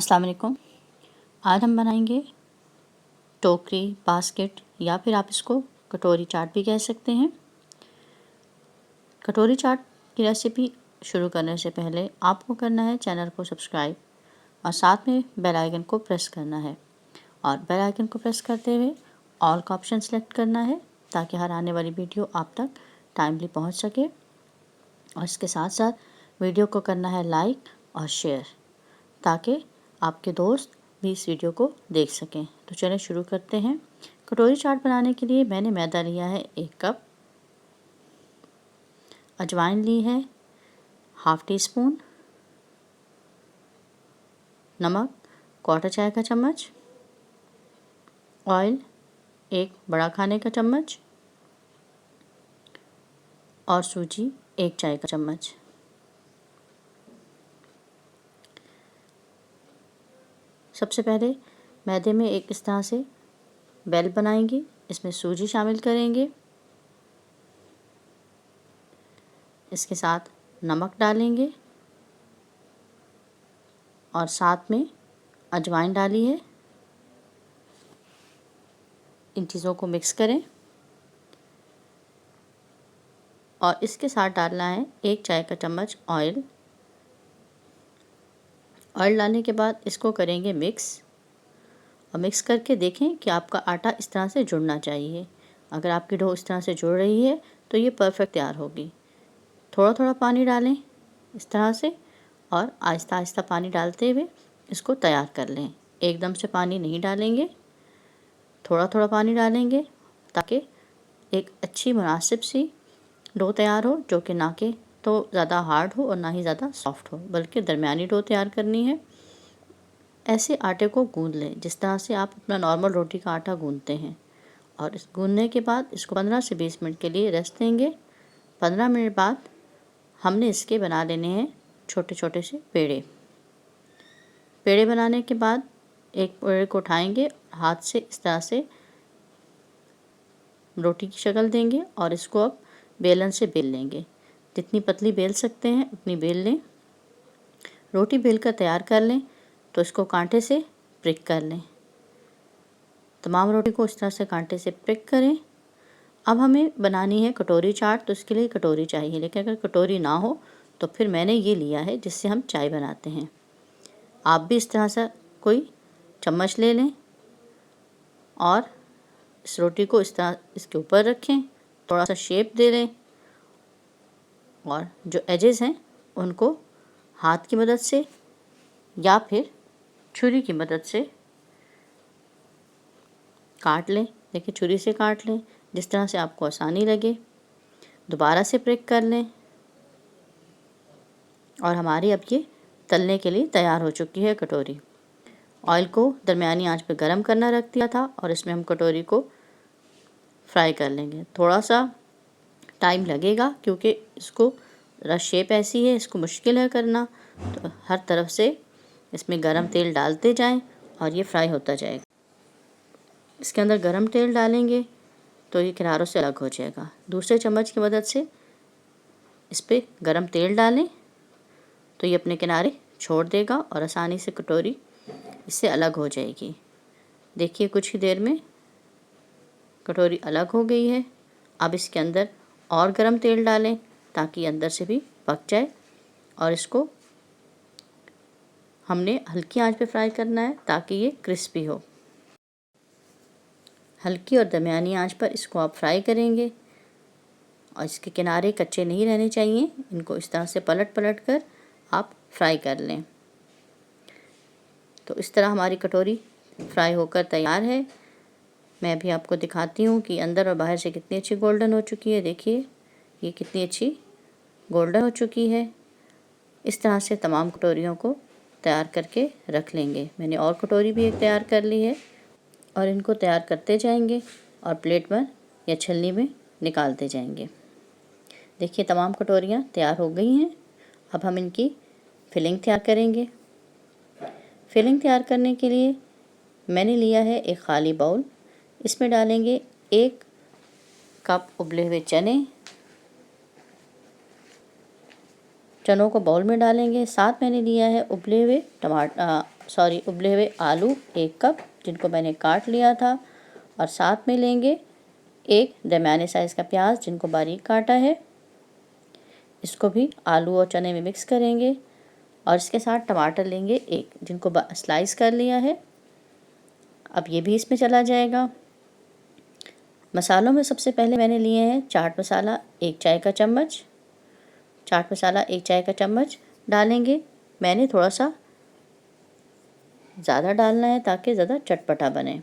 अस्सलाम वालेकुम। आज हम बनाएंगे टोकरी, बास्केट या फिर आप इसको कटोरी चाट भी कह सकते हैं। कटोरी चाट की रेसिपी शुरू करने से पहले आपको करना है चैनल को सब्सक्राइब और साथ में बेल आइकन को प्रेस करना है और बेल आइकन को प्रेस करते हुए ऑल का ऑप्शन सेलेक्ट करना है ताकि हर आने वाली वीडियो आप तक टाइमली पहुंच सके। और इसके साथ साथ वीडियो को करना है लाइक और शेयर ताकि आपके दोस्त भी इस वीडियो को देख सकें। तो चलिए शुरू करते हैं। कटोरी चाट बनाने के लिए मैंने मैदा लिया है 1 कप, अजवाइन ली है ½ टी स्पून, नमक 1/4 चाय का चम्मच, ऑयल 1 बड़ा खाने का चम्मच और सूजी 1 चाय का चम्मच। सबसे पहले मैदे में एक इस तरह से बेल बनाएंगे, इसमें सूजी शामिल करेंगे, इसके साथ नमक डालेंगे और साथ में अजवाइन डाली है। इन चीज़ों को मिक्स करें और इसके साथ डालना है 1 चाय का चम्मच ऑयल। ऑयल डालने के बाद इसको करेंगे मिक्स और मिक्स करके देखें कि आपका आटा इस तरह से जुड़ना चाहिए। अगर आपकी डो इस तरह से जुड़ रही है तो ये परफेक्ट तैयार होगी। थोड़ा थोड़ा पानी डालें इस तरह से और आहिस्ता आहिस्ता पानी डालते हुए इसको तैयार कर लें। एकदम से पानी नहीं डालेंगे, थोड़ा थोड़ा पानी डालेंगे ताकि एक अच्छी मुनासिब सी डो तैयार हो, जो कि ना कि तो ज़्यादा हार्ड हो और ना ही ज़्यादा सॉफ्ट हो, बल्कि दरमियानी डो तैयार करनी है। ऐसे आटे को गूंद लें जिस तरह से आप अपना नॉर्मल रोटी का आटा गूंदते हैं और इस गूंदने के बाद इसको 15 से 20 मिनट के लिए रेस्ट देंगे। 15 मिनट बाद हमने इसके बना लेने हैं छोटे छोटे से पेड़े। पेड़े बनाने के बाद एक पेड़े को उठाएंगे, हाथ से इस तरह से रोटी की शक्ल देंगे और इसको अब बेलन से बेल लेंगे। जितनी पतली बेल सकते हैं उतनी बेल लें। रोटी बेल कर तैयार कर लें तो इसको कांटे से प्रिक कर लें। तमाम रोटी को इस तरह से कांटे से प्रिक करें। अब हमें बनानी है कटोरी चाट, तो इसके लिए कटोरी चाहिए, लेकिन अगर कटोरी ना हो तो फिर मैंने ये लिया है जिससे हम चाय बनाते हैं। आप भी इस तरह से कोई चम्मच ले लें और इस रोटी को इस तरह इसके ऊपर रखें, थोड़ा सा शेप दे लें और जो एजेस हैं उनको हाथ की मदद से या फिर छुरी की मदद से काट लें। देखिए, छुरी से काट लें जिस तरह से आपको आसानी लगे। दोबारा से प्रेक कर लें और हमारी अब ये तलने के लिए तैयार हो चुकी है कटोरी। ऑयल को दरमियानी आंच पर गरम करना रख दिया था और इसमें हम कटोरी को फ्राई कर लेंगे। थोड़ा सा टाइम लगेगा क्योंकि इसको शेप ऐसी है, इसको मुश्किल है करना, तो हर तरफ से इसमें गरम तेल डालते जाएं और ये फ्राई होता जाएगा। इसके अंदर गरम तेल डालेंगे तो ये किनारों से अलग हो जाएगा। दूसरे चम्मच की मदद से इस पर गरम तेल डालें तो ये अपने किनारे छोड़ देगा और आसानी से कटोरी इससे अलग हो जाएगी। देखिए, कुछ ही देर में कटोरी अलग हो गई है। अब इसके अंदर और गरम तेल डालें ताकि अंदर से भी पक जाए और इसको हमने हल्की आंच पे फ्राई करना है ताकि ये क्रिस्पी हो। हल्की और दरमियानी आंच पर इसको आप फ्राई करेंगे और इसके किनारे कच्चे नहीं रहने चाहिए। इनको इस तरह से पलट पलट कर आप फ्राई कर लें। तो इस तरह हमारी कटोरी फ्राई होकर तैयार है। मैं भी आपको दिखाती हूँ कि अंदर और बाहर से कितनी अच्छी गोल्डन हो चुकी है। देखिए, ये कितनी अच्छी गोल्डन हो चुकी है। इस तरह से तमाम कटोरियों को तैयार करके रख लेंगे। मैंने और कटोरी भी एक तैयार कर ली है और इनको तैयार करते जाएंगे और प्लेट पर या छलनी में निकालते जाएंगे। देखिए, तमाम कटोरियाँ तैयार हो गई हैं। अब हम इनकी फिलिंग तैयार करेंगे। फिलिंग तैयार करने के लिए मैंने लिया है एक खाली बाउल। इसमें डालेंगे 1 कप उबले हुए चनों को बाउल में डालेंगे। साथ मैंने लिया है उबले हुए उबले हुए आलू 1 कप जिनको मैंने काट लिया था, और साथ में लेंगे एक दरमियाने साइज़ का प्याज जिनको बारीक काटा है। इसको भी आलू और चने में मिक्स करेंगे, और इसके साथ टमाटर लेंगे 1 जिनको स्लाइस कर लिया है। अब ये भी इसमें चला जाएगा। मसालों में सबसे पहले मैंने लिए हैं चाट मसाला 1 चाय का चम्मच। चाट मसाला 1 चाय का चम्मच डालेंगे। मैंने थोड़ा सा ज़्यादा डालना है ताकि ज़्यादा चटपटा बने।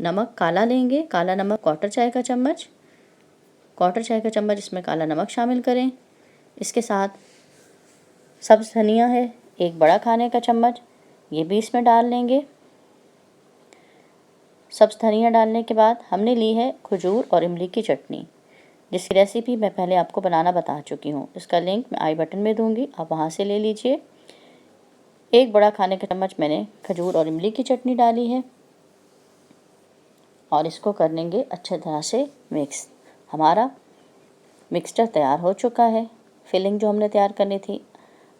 नमक काला लेंगे, काला नमक 1/4 चाय का चम्मच, 1/4 चाय का चम्मच इसमें काला नमक शामिल करें। इसके साथ सब्ज़ धनिया है 1 बड़ा खाने का चम्मच, ये भी इसमें डाल लेंगे। सब्ज़ धनिया डालने के बाद हमने ली है खजूर और इमली की चटनी, जिसकी रेसिपी मैं पहले आपको बनाना बता चुकी हूँ। इसका लिंक मैं आई बटन में दूँगी, आप वहाँ से ले लीजिए। 1 बड़ा खाने का चम्मच मैंने खजूर और इमली की चटनी डाली है, और इसको कर लेंगे अच्छे तरह से मिक्स। हमारा मिक्सचर तैयार हो चुका है। फिलिंग जो हमने तैयार करनी थी,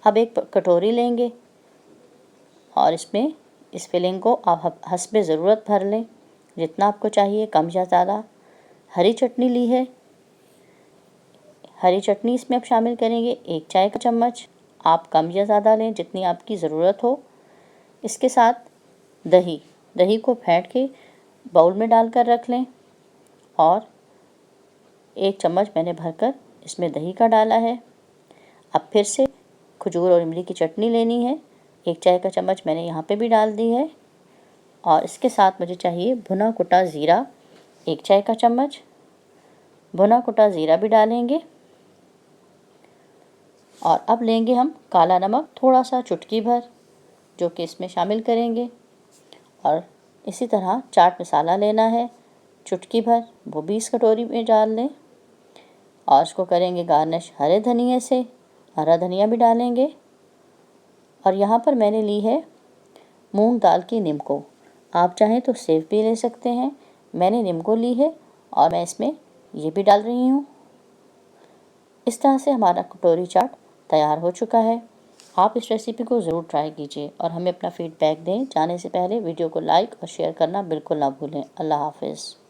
अब एक कटोरी लेंगे और इसमें इस फिलिंग को आप हस्बे ज़रूरत भर लें, जितना आपको चाहिए, कम या ज़्यादा। हरी चटनी ली है, हरी चटनी इसमें आप शामिल करेंगे 1 चाय का चम्मच, आप कम या ज़्यादा लें जितनी आपकी ज़रूरत हो। इसके साथ दही, दही को फेंट के बाउल में डालकर रख लें, और 1 चम्मच मैंने भरकर इसमें दही का डाला है। अब फिर से खजूर और इमली की चटनी लेनी है, 1 चाय का चम्मच मैंने यहाँ पे भी डाल दी है, और इसके साथ मुझे चाहिए भुना कुटा ज़ीरा 1 चाय का चम्मच, भुना कुटा ज़ीरा भी डालेंगे। और अब लेंगे हम काला नमक थोड़ा सा, चुटकी भर, जो कि इसमें शामिल करेंगे। और इसी तरह चाट मसाला लेना है चुटकी भर, वो भी इस कटोरी में डाल लें, और इसको करेंगे गार्निश हरे धनिए से, हरा धनिया भी डालेंगे। और यहाँ पर मैंने ली है मूंग दाल की निम्को, आप चाहें तो सेव भी ले सकते हैं। मैंने निम्को ली है और मैं इसमें ये भी डाल रही हूँ। इस तरह से हमारा कटोरी चाट तैयार हो चुका है। आप इस रेसिपी को ज़रूर ट्राई कीजिए और हमें अपना फीडबैक दें। जाने से पहले वीडियो को लाइक और शेयर करना बिल्कुल ना भूलें। अल्लाह हाफ़िज़।